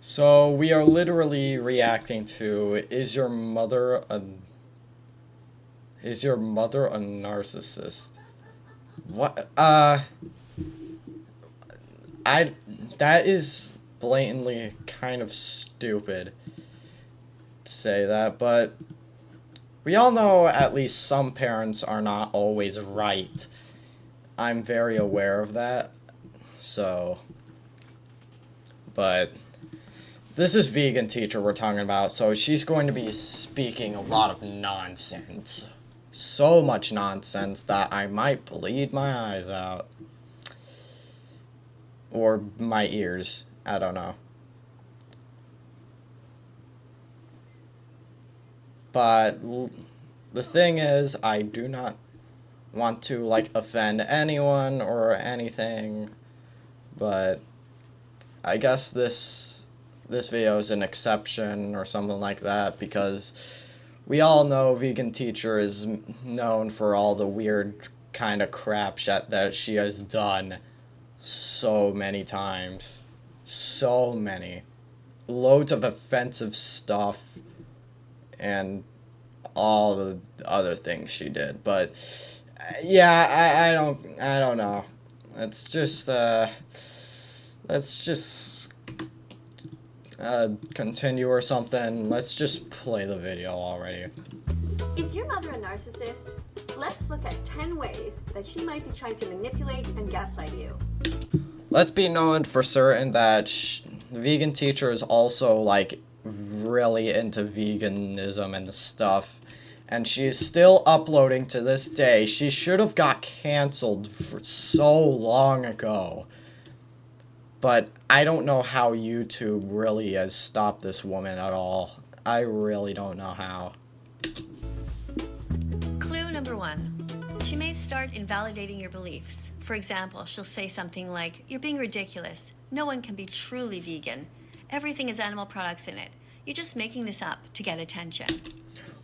So we are literally reacting to is your mother a narcissist? What I that is blatantly kind of stupid to say that, but we all know at least some parents are not always right. I'm very aware of that. So, but this is vegan teacher we're talking about, so she's going to be speaking a lot of nonsense. So much nonsense that I might bleed my eyes out. Or my ears. I don't know. But the thing is, I do not want to, like, offend anyone or anything. But I guess this video is an exception or something like that because we all know vegan teacher is known for all the weird kind of crap that she has done so many times. So many. Loads of offensive stuff and all the other things she did. But yeah, I don't know. Let's just continue or something. Let's just play the video already. Is your mother a narcissist? Let's look at 10 ways that she might be trying to manipulate and gaslight you. Let's be known for certain that the vegan teacher is also, like, really into veganism and stuff. And she's still uploading to this day. She should have got canceled for so long ago. But I don't know how YouTube really has stopped this woman at all. I really don't know how. Clue number 1. She may start invalidating your beliefs. For example, she'll say something like, "You're being ridiculous. No one can be truly vegan. Everything has animal products in it. You're just making this up to get attention."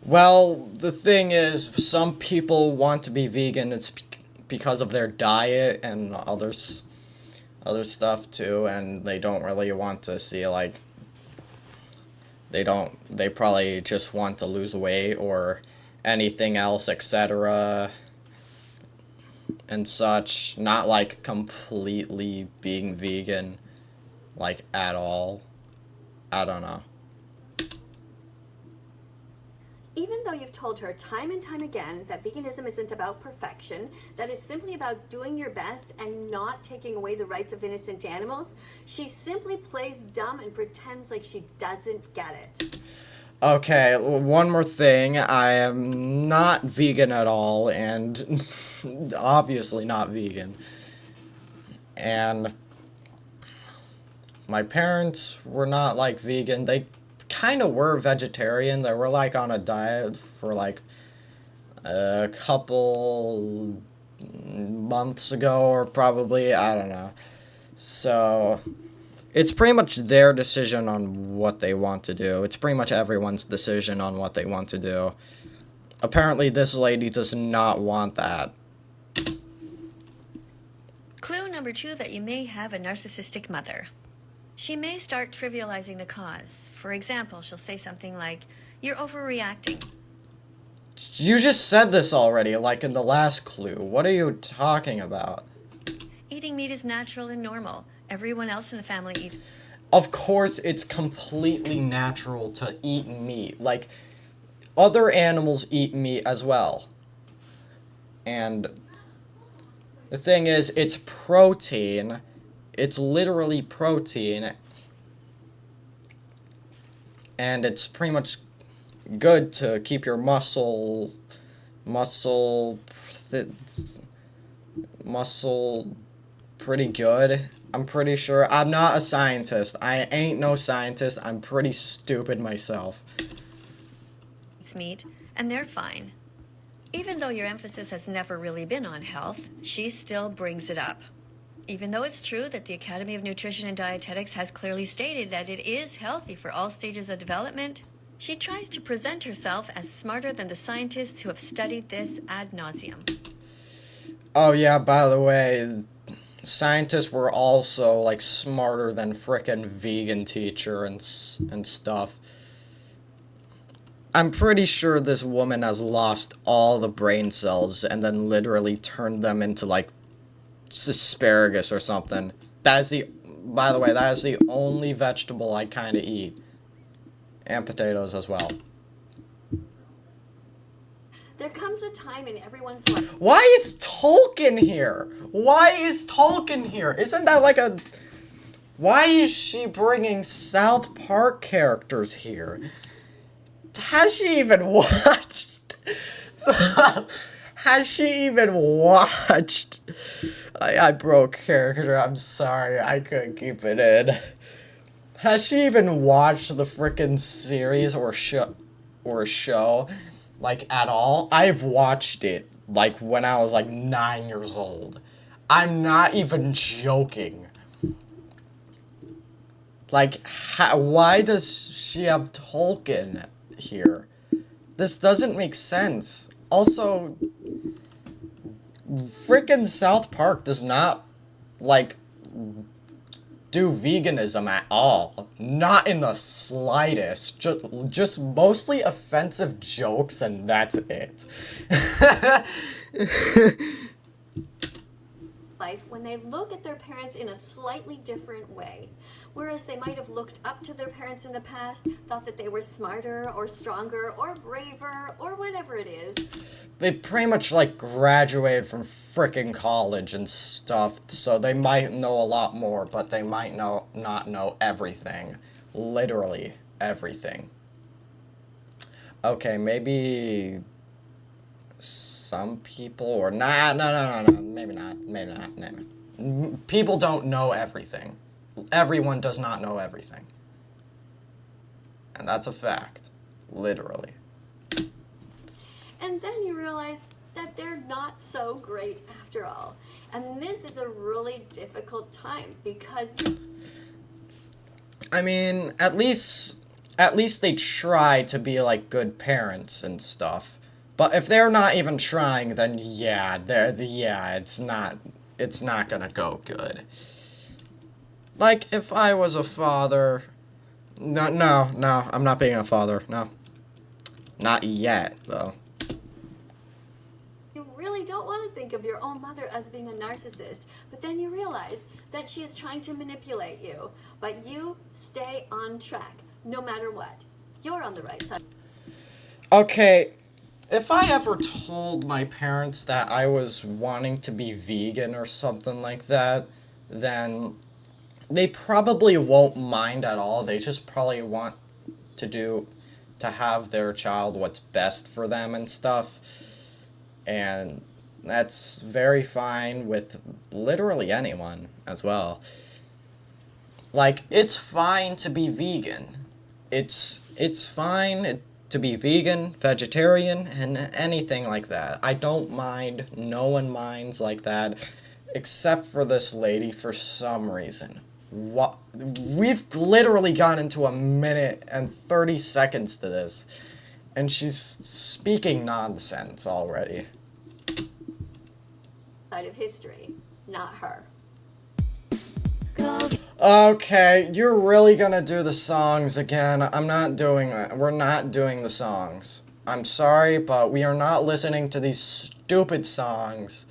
Well, the thing is, some people want to be vegan. It's because of their diet and other stuff too, and they don't really want to see, like, they probably just want to lose weight or anything else, etc. and such, not like completely being vegan, like, at all. I don't know. Even though you've told her time and time again that veganism isn't about perfection, that it's simply about doing your best and not taking away the rights of innocent animals, she simply plays dumb and pretends like she doesn't get it. Okay, one more thing. I am not vegan at all, and obviously not vegan. And my parents were not, like, vegan. They kind of were vegetarian. They were, like, on a diet for, like, a couple months ago, or probably, I don't know. So it's pretty much their decision on what they want to do. It's pretty much everyone's decision on what they want to do. Apparently, this lady does not want that. Clue number 2 that you may have a narcissistic mother. She may start trivializing the cause. For example, she'll say something like, "You're overreacting." You just said this already, like in the last clue. What are you talking about? "Eating meat is natural and normal. Everyone else in the family eats." Of course, it's completely natural to eat meat. Like, other animals eat meat as well. And the thing is, it's protein. It's literally protein. And it's pretty much good to keep your muscle pretty good. I'm pretty sure. I'm not a scientist. I ain't no scientist. I'm pretty stupid myself. Meat, and they're fine. Even though your emphasis has never really been on health, she still brings it up. Even though it's true that the Academy of Nutrition and Dietetics has clearly stated that it is healthy for all stages of development, she tries to present herself as smarter than the scientists who have studied this ad nauseum. Oh yeah, by the way, scientists were also, like, smarter than frickin' vegan teacher and stuff. I'm pretty sure this woman has lost all the brain cells and then literally turned them into, like, asparagus or something. By the way, that is the only vegetable I kind of eat. And potatoes as well. There comes a time in everyone's life. Why is Tolkien here? Why is Tolkien here? Isn't that like a... Why is she bringing South Park characters here? Has she even watched? Has she even watched? I broke character. I'm sorry. I couldn't keep it in. Has she even watched the frickin' series or show, like, at all? I've watched it, like, when I was, like, 9 years old. I'm not even joking. Like, why does she have Tolkien here? This doesn't make sense. Also, frickin' South Park does not, like, do veganism at all. Not in the slightest. Just mostly offensive jokes and that's it. Life when they look at their parents in a slightly different way. Whereas they might have looked up to their parents in the past, thought that they were smarter or stronger or braver or whatever it is. They pretty much, like, graduated from frickin' college and stuff, so they might know a lot more, but they might not know everything. Literally everything. Okay, maybe some people, or no, maybe not. People don't know everything. Everyone does not know everything. And that's a fact. Literally. And then you realize that they're not so great after all. And this is a really difficult time because... I mean, at least they try to be, like, good parents and stuff. But if they're not even trying, then yeah, it's not gonna go good. Like, if I was a father... No, I'm not being a father, no. Not yet, though. You really don't want to think of your own mother as being a narcissist, but then you realize that she is trying to manipulate you. But you stay on track, no matter what. You're on the right side. Okay, if I ever told my parents that I was wanting to be vegan or something like that, then they probably won't mind at all. They just probably want to have their child what's best for them and stuff. And that's very fine with literally anyone as well. Like, it's fine to be vegan. It's fine to be vegan, vegetarian, and anything like that. I don't mind. No one minds like that. Except for this lady for some reason. We've literally gone into 1 minute and 30 seconds to this. And she's speaking nonsense already. Side of history, not her. Okay, you're really gonna do the songs again. We're not doing the songs. I'm sorry, but we are not listening to these stupid songs.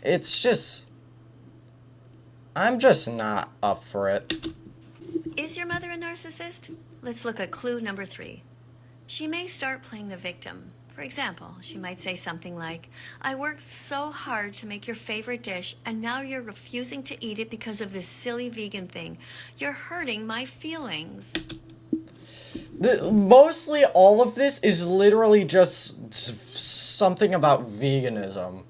It's just... I'm just not up for it. Is your mother a narcissist? Let's look at clue number 3. She may start playing the victim. For example, she might say something like, I worked so hard to make your favorite dish, and now you're refusing to eat it because of this silly vegan thing. You're hurting my feelings. Mostly all of this is literally just something about veganism.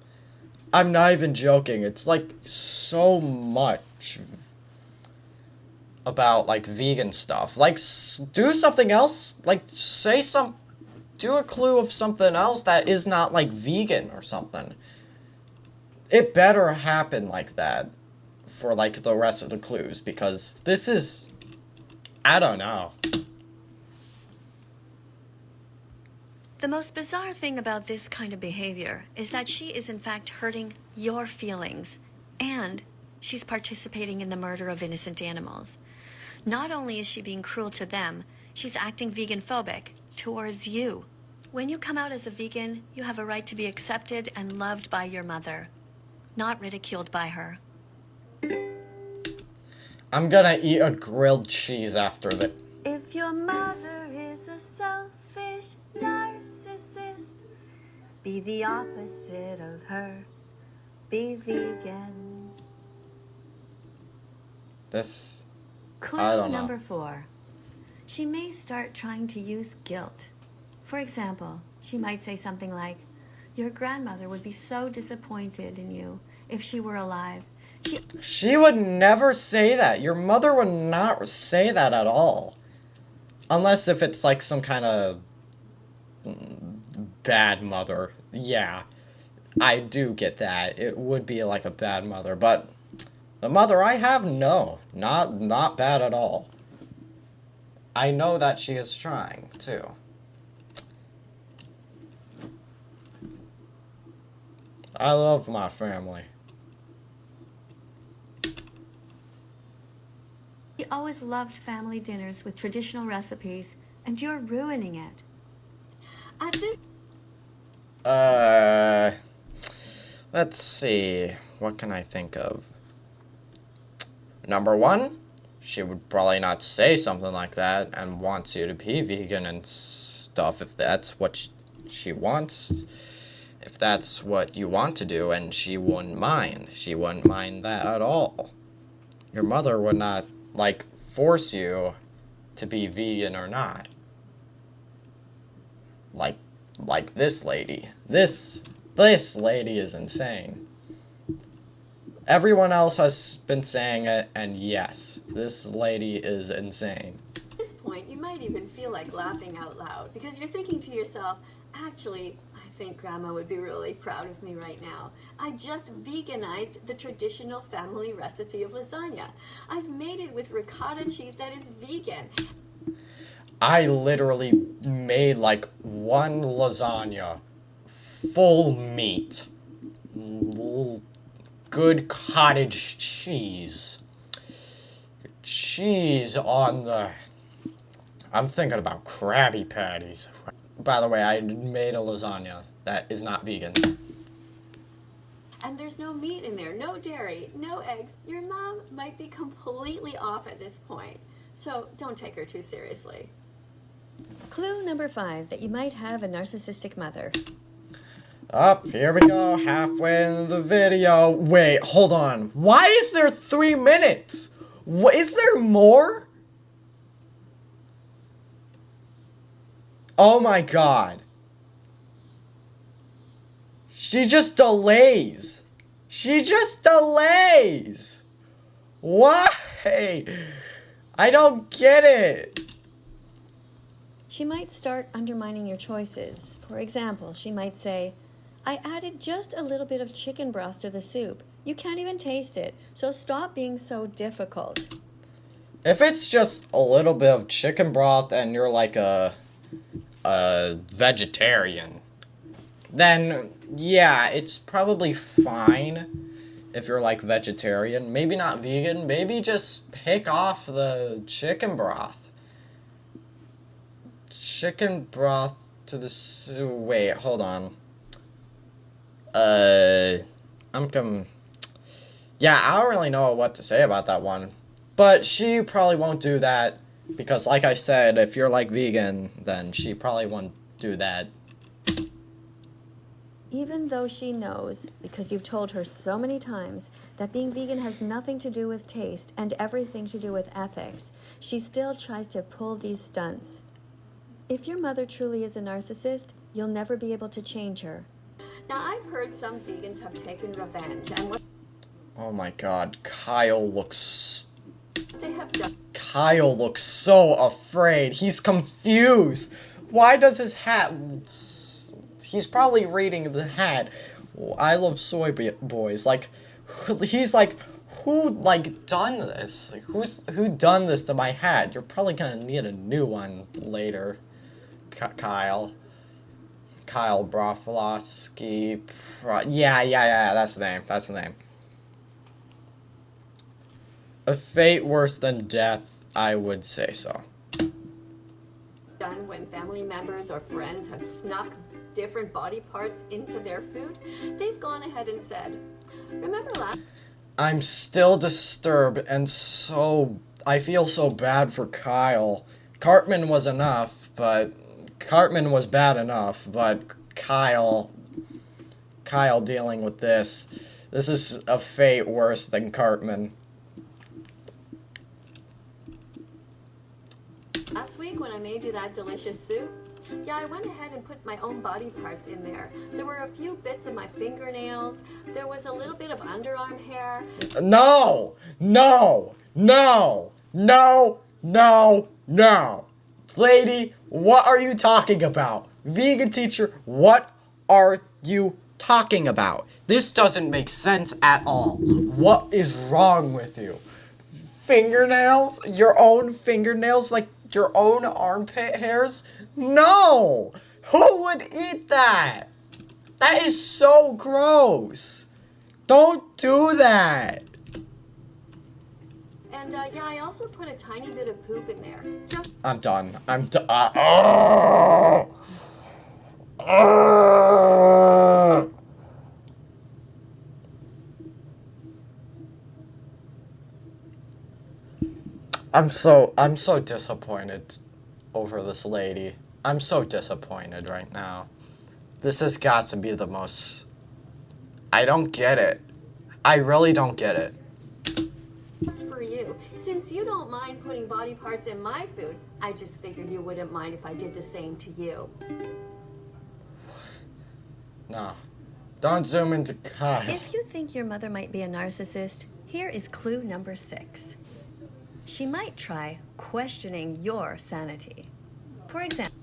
I'm not even joking. It's like so much about, like, vegan stuff. Like, do something else. Like, do a clue of something else that is not, like, vegan or something. It better happen like that for, like, the rest of the clues, because this is... I don't know. The most bizarre thing about this kind of behavior is that she is in fact hurting your feelings, and she's participating in the murder of innocent animals. Not only is she being cruel to them, she's acting vegan-phobic towards you. When you come out as a vegan, you have a right to be accepted and loved by your mother, not ridiculed by her. I'm gonna eat a grilled cheese after that. If your mother is a selfish narcissist, be the opposite of her. Be vegan. This... Clue I don't know. number 4. She may start trying to use guilt. For example, she might say something like, your grandmother would be so disappointed in you if she were alive. She would never say that. Your mother would not say that at all. Unless if it's like some kind of bad mother. Yeah, I do get that. It would be like a bad mother. But the mother I have, no. Not bad at all. I know that she is trying, too. I love my family. She always loved family dinners with traditional recipes, and you're ruining it. At this... Let's see. What can I think of? Number 1, she would probably not say something like that and wants you to be vegan and stuff if that's what she wants. If that's what you want to do, and she wouldn't mind. She wouldn't mind that at all. Your mother would not, like, force you to be vegan or not. Like this lady. This lady is insane. Everyone else has been saying it, and yes, this lady is insane. At this point, you might even feel like laughing out loud because you're thinking to yourself, actually, I think Grandma would be really proud of me right now. I just veganized the traditional family recipe of lasagna. I've made it with ricotta cheese that is vegan. I literally made like one lasagna, full meat, good cottage cheese. Cheese on the... I'm thinking about Krabby Patties. By the way, I made a lasagna that is not vegan. And there's no meat in there, no dairy, no eggs. Your mom might be completely off at this point. So don't take her too seriously. Clue number 5, that you might have a narcissistic mother. Up, here we go, halfway into the video. Wait, hold on. Why is there 3 minutes? Is there more? Oh my god. She just delays. She just delays. Why? I don't get it. She might start undermining your choices. For example, she might say, I added just a little bit of chicken broth to the soup. You can't even taste it, so stop being so difficult. If it's just a little bit of chicken broth and you're like a vegetarian, then yeah, it's probably fine if you're like vegetarian. Maybe not vegan, maybe just pick off the chicken broth. Chicken broth to the soup. Wait, hold on. Yeah, I don't really know what to say about that one. But she probably won't do that because, like I said, if you're like vegan, then she probably won't do that. Even though she knows, because you've told her so many times, that being vegan has nothing to do with taste and everything to do with ethics, she still tries to pull these stunts. If your mother truly is a narcissist, you'll never be able to change her. Now, I've heard some vegans have taken revenge, and what Oh my god, Kyle looks so afraid. He's confused. Why does his hat... He's probably reading the hat. I love soy boys. Like, he's like, who, like, done this? Like, who done this to my hat? You're probably gonna need a new one later, Kyle. Kyle Broflovsky. Yeah, that's the name. A fate worse than death, I would say so. Done when family members or friends have snuck different body parts into their food, they've gone ahead and said, remember last... I'm still disturbed and I feel so bad for Kyle. Cartman was bad enough, but Kyle dealing with this is a fate worse than Cartman. Last week when I made you that delicious soup, yeah, I went ahead and put my own body parts in there. There were a few bits of my fingernails. There was a little bit of underarm hair. No! Lady, what are you talking about? Vegan teacher, what are you talking about? This doesn't make sense at all. What is wrong with you? Fingernails? Your own fingernails? Like your own armpit hairs? No! Who would eat that? That is so gross. Don't do that. And yeah, I also put a tiny bit of poop in there. I'm done. I'm so disappointed over this lady. I'm so disappointed right now. This has got to be the most... I don't get it. I really don't get it. Just for you. Since you don't mind putting body parts in my food, I just figured you wouldn't mind if I did the same to you. No. Don't zoom into Kyle. If you think your mother might be a narcissist, here is clue number 6. She might try questioning your sanity. For example,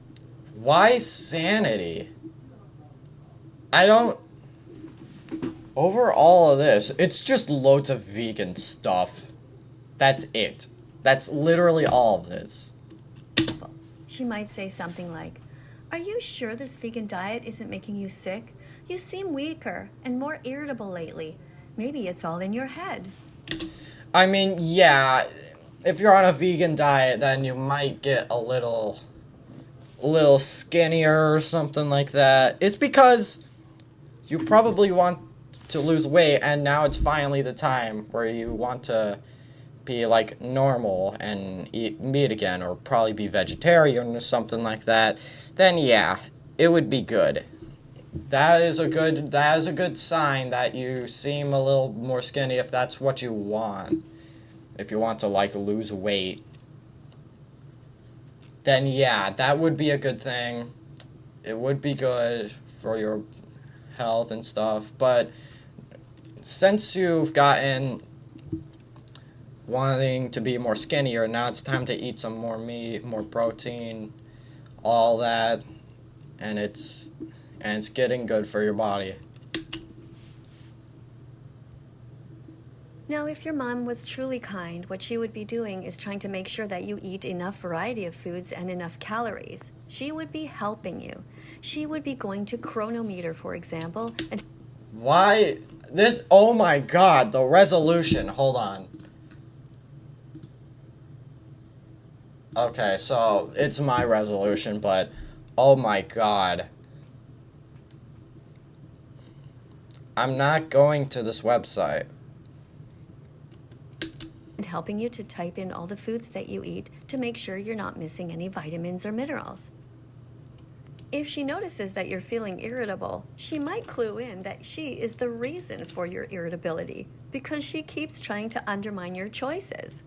Why sanity? I don't... Over all of this, it's just loads of vegan stuff. That's it. That's literally all of this. she might say something like, "Are you sure this vegan diet isn't making you sick? You seem weaker and more irritable lately. Maybe it's all in your head." I mean, yeah, if you're on a vegan diet, then you might get a little skinnier or something like that. It's because you probably want to lose weight, and now it's finally the time where you want to be like normal and eat meat again, or probably be vegetarian or something like that. Then yeah, it would be good. That is a good sign that you seem a little more skinny if that's what you want. If you want to like lose weight, then yeah, that would be a good thing. It would be good for your health and stuff. But since you've gotten wanting to be more skinnier, now it's time to eat some more meat, more protein, all that, and it's getting good for your body. Now, if your mom was truly kind, what she would be doing is trying to make sure that you eat enough variety of foods and enough calories. She would be helping you. She would be going to Chronometer, for example, and... Why this? Oh my god, the resolution. Hold on. Okay, so it's my resolution, but oh my god. I'm not going to this website. and helping you to type in all the foods that you eat to make sure you're not missing any vitamins or minerals. If she notices that you're feeling irritable, she might clue in that she is the reason for your irritability because she keeps trying to undermine your choices.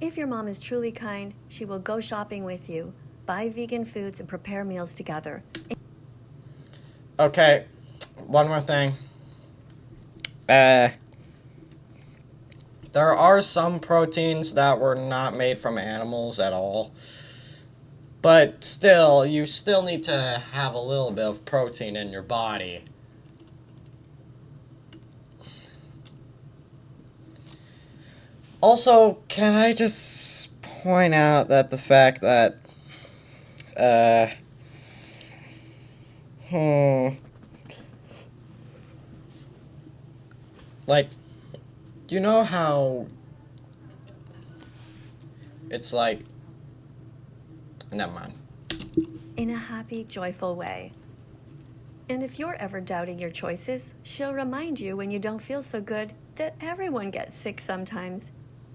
If your mom is truly kind, she will go shopping with you, buy vegan foods, and prepare meals together. Okay, one more thing. There are some proteins that were not made from animals at all. But still, you still need to have a little bit of protein in your body. Also, can I just point out that the fact that, Like, you know how it's like, never mind. In a happy, joyful way. And if you're ever doubting your choices, she'll remind you when you don't feel so good that everyone gets sick sometimes,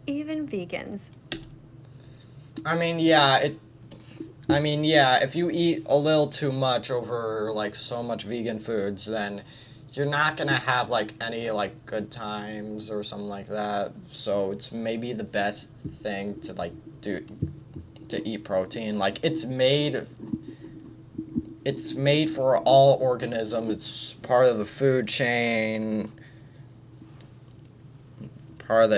even vegans. I mean, yeah, if you eat a little too much over, like, so much vegan foods, then you're not gonna have, like, any, like, good times or something like that. So it's maybe the best thing to, like, do, to eat protein. Like, it's made for all organisms. It's part of the food chain, part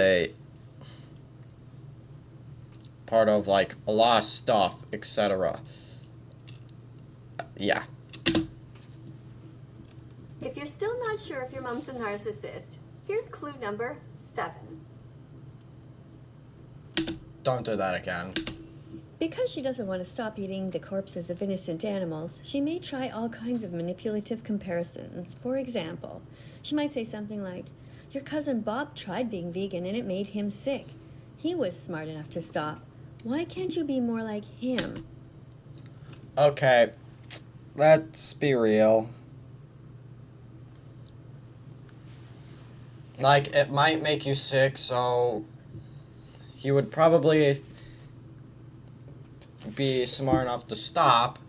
of like a lot of stuff, etc. Yeah. If you're still not sure if your mom's a narcissist, here's clue number 7. Don't do that again. Because she doesn't want to stop eating the corpses of innocent animals, she may try all kinds of manipulative comparisons. For example, she might say something like, "Your cousin Bob tried being vegan and it made him sick. He was smart enough to stop. Why can't you be more like him?" Okay, let's be real. Like, it might make you sick, so he would probably be smart enough to stop.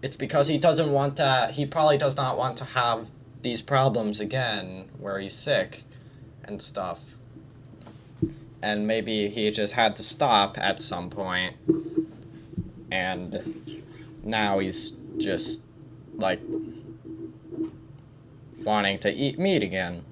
It's because he probably does not want to have these problems again where he's sick and stuff. And maybe he just had to stop at some point, and now he's just, like, wanting to eat meat again.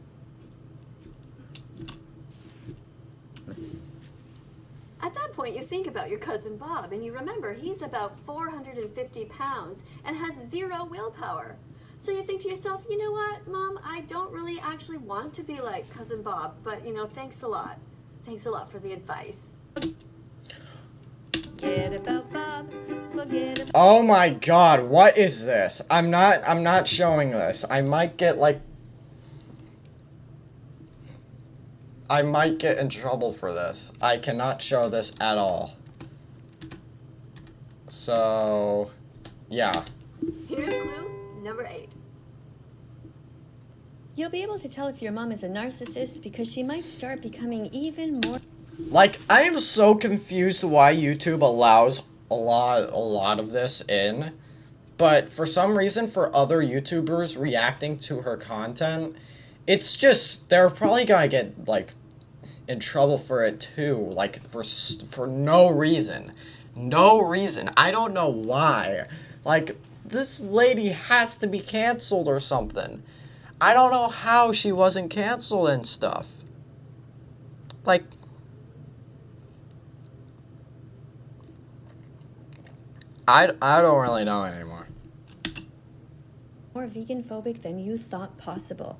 At that point, you think about your cousin Bob, and you remember he's about 450 pounds and has 0 willpower. So you think to yourself, you know what, Mom, I don't really actually want to be like cousin Bob, but, thanks a lot. Thanks a lot for the advice. Forget about Bob, forget about... Oh my god, what is this? I'm not showing this. I might get in trouble for this. I cannot show this at all. So, yeah. Here's clue number 8. You'll be able to tell if your mom is a narcissist because she might start becoming even more... Like, I am so confused why YouTube allows a lot of this in. But for some reason, for other YouTubers reacting to her content, it's just, they're probably gonna get, like, in trouble for it too. Like, for no reason. No reason. I don't know why. Like, this lady has to be canceled or something. I don't know how she wasn't canceled and stuff. Like, I don't really know anymore. more vegan phobic than you thought possible.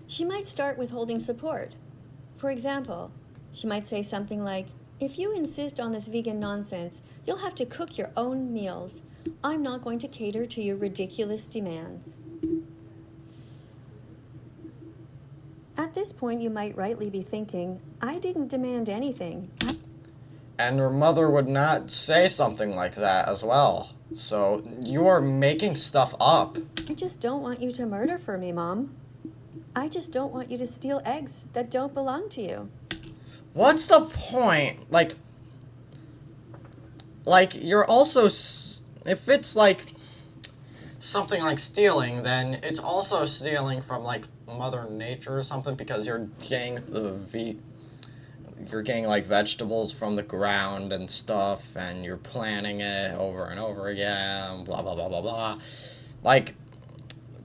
She might start withholding support. For example, she might say something like, "If you insist on this vegan nonsense, you'll have to cook your own meals. I'm not going to cater to your ridiculous demands." At this point, you might rightly be thinking, "I didn't demand anything. And her mother would not say something like that as well. So, you are making stuff up. I just don't want you to murder for me, Mom. I just don't want you to steal eggs that don't belong to you." What's the point? Like, you're also, if it's, like, something like stealing, then it's also stealing from, like, Mother Nature or something, because you're getting like, vegetables from the ground and stuff, and you're planting it over and over again, blah, blah, blah, blah, blah. Like,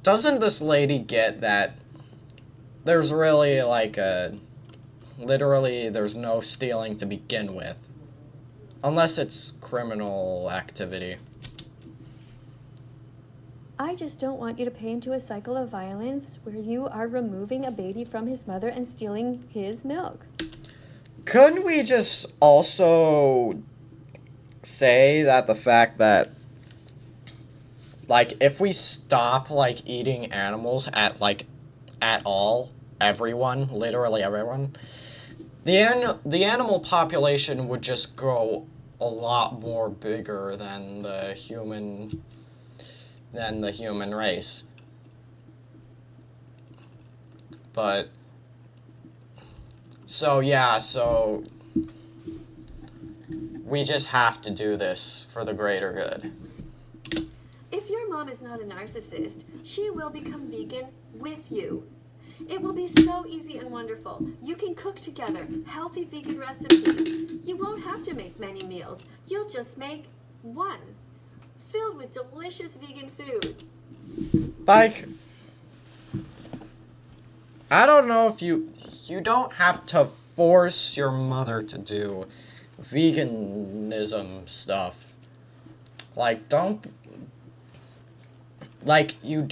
doesn't this lady get that there's really, like, literally, there's no stealing to begin with. Unless it's criminal activity. I just don't want you to pay into a cycle of violence where you are removing a baby from his mother and stealing his milk. Couldn't we just also say that the fact that, like, if we stop, like, eating animals at all, everyone, literally everyone, the animal population would just grow a lot more bigger than the human race. But, so we just have to do this for the greater good. If your mom is not a narcissist, she will become vegan with you. It will be so easy and wonderful. You can cook together healthy vegan recipes. You won't have to make many meals. You'll just make one, filled with delicious vegan food. Like, I don't know if you don't have to force your mother to do veganism stuff. Like, you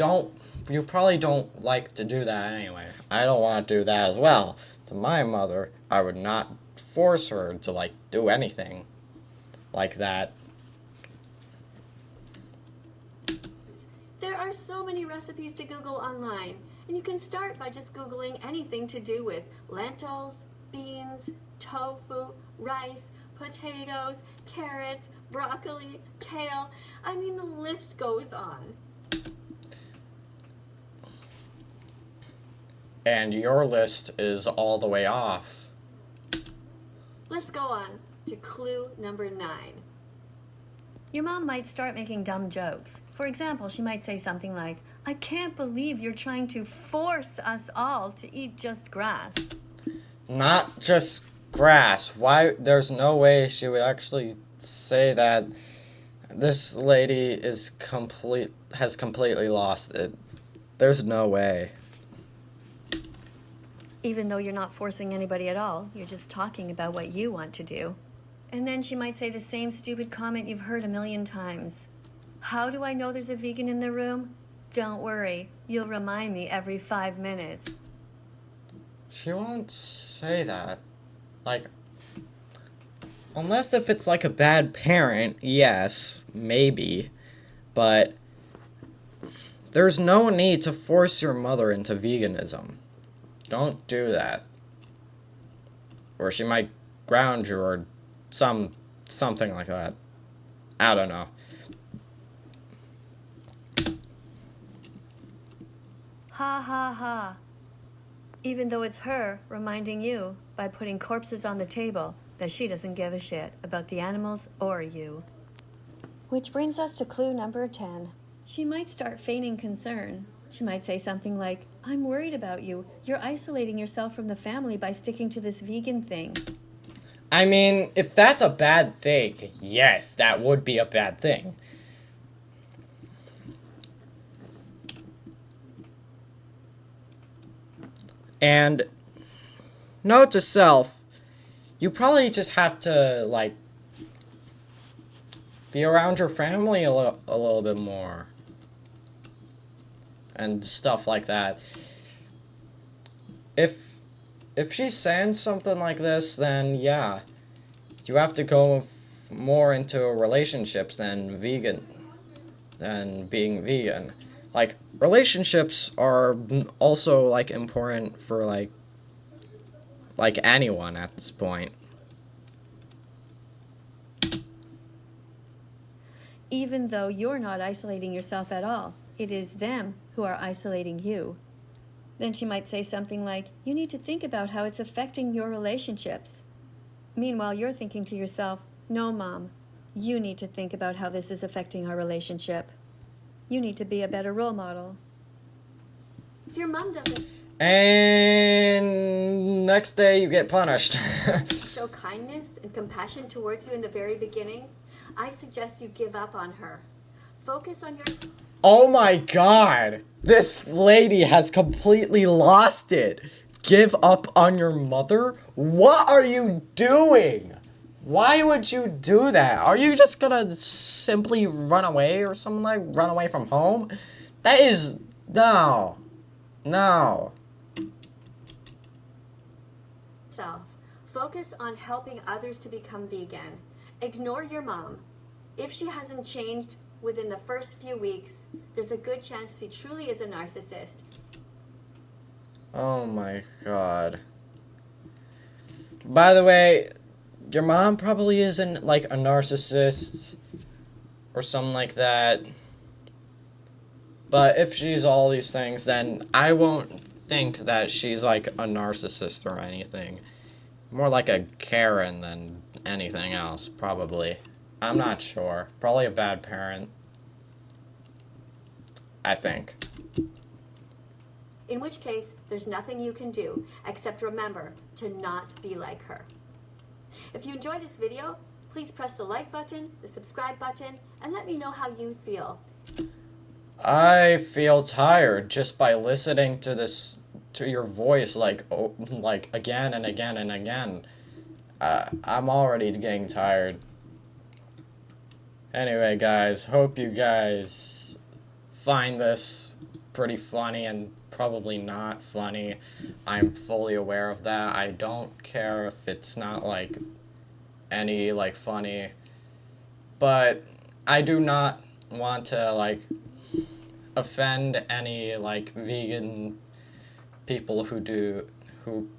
probably don't like to do that anyway. I don't want to do that as well. To my mother, I would not force her to, like, do anything like that. There are so many recipes to Google online, and you can start by just Googling anything to do with lentils, beans, tofu, rice, potatoes, carrots, broccoli, kale. I mean, the list goes on. And your list is all the way off. Let's go on to clue number 9. Your mom might start making dumb jokes. For example, she might say something like, "I can't believe you're trying to force us all to eat just grass." Not just grass. Why? There's no way she would actually say that. This lady has completely lost it. There's no way. Even though you're not forcing anybody at all, you're just talking about what you want to do. And then she might say the same stupid comment you've heard a million times. "How do I know there's a vegan in the room? Don't worry, you'll remind me every 5 minutes." She won't say that. Like, unless if it's like a bad parent, yes, maybe. But there's no need to force your mother into veganism. Don't do that. Or she might ground you or something like that. I don't know. Ha ha ha. Even though it's her reminding you by putting corpses on the table that she doesn't give a shit about the animals or you. Which brings us to clue number 10. She might start feigning concern. She might say something like, "I'm worried about you. You're isolating yourself from the family by sticking to this vegan thing." I mean, if that's a bad thing, yes, that would be a bad thing. And note to self, you probably just have to, like, be around your family a little bit more. And stuff like that. If she's saying something like this, then yeah, you have to go more into relationships than being vegan. Like, relationships are also, like, important for like anyone at this point. Even though you're not isolating yourself at all, it is them who are isolating you. Then she might say something like, "You need to think about how it's affecting your relationships." Meanwhile, you're thinking to yourself, "No, Mom, you need to think about how this is affecting our relationship. You need to be a better role model." If your mom doesn't And next day you get punished. show kindness and compassion towards you in the very beginning, I suggest you give up on her. Focus on your... Oh my god! This lady has completely lost it! Give up on your mother? What are you doing? Why would you do that? Are you just gonna simply run away or something, like run away from home? That is... No. No. self. Focus on helping others to become vegan. Ignore your mom. If she hasn't changed, within the first few weeks, there's a good chance she truly is a narcissist. Oh my god. By the way, your mom probably isn't like a narcissist or something like that. But if she's all these things, then I won't think that she's like a narcissist or anything. More like a Karen than anything else, probably. I'm not sure. Probably a bad parent. I think. In which case, there's nothing you can do except remember to not be like her. If you enjoyed this video, please press the like button, the subscribe button, and let me know how you feel. I feel tired just by listening to this, to your voice, like again and again and again. I'm already getting tired. Anyway, guys, hope you guys find this pretty funny and probably not funny. I'm fully aware of that. I don't care if it's not like any like funny, but I do not want to like offend any like vegan people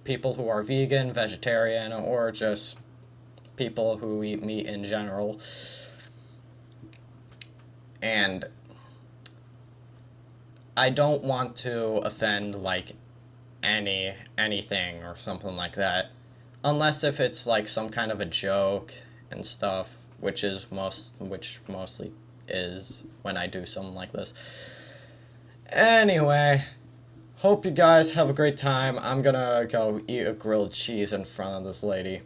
people who are vegan, vegetarian, or just people who eat meat in general. And I don't want to offend like anything or something like that, unless if it's like some kind of a joke and stuff, which mostly is when I do something like this. Anyway, hope you guys have a great time. I'm gonna go eat a grilled cheese in front of this lady.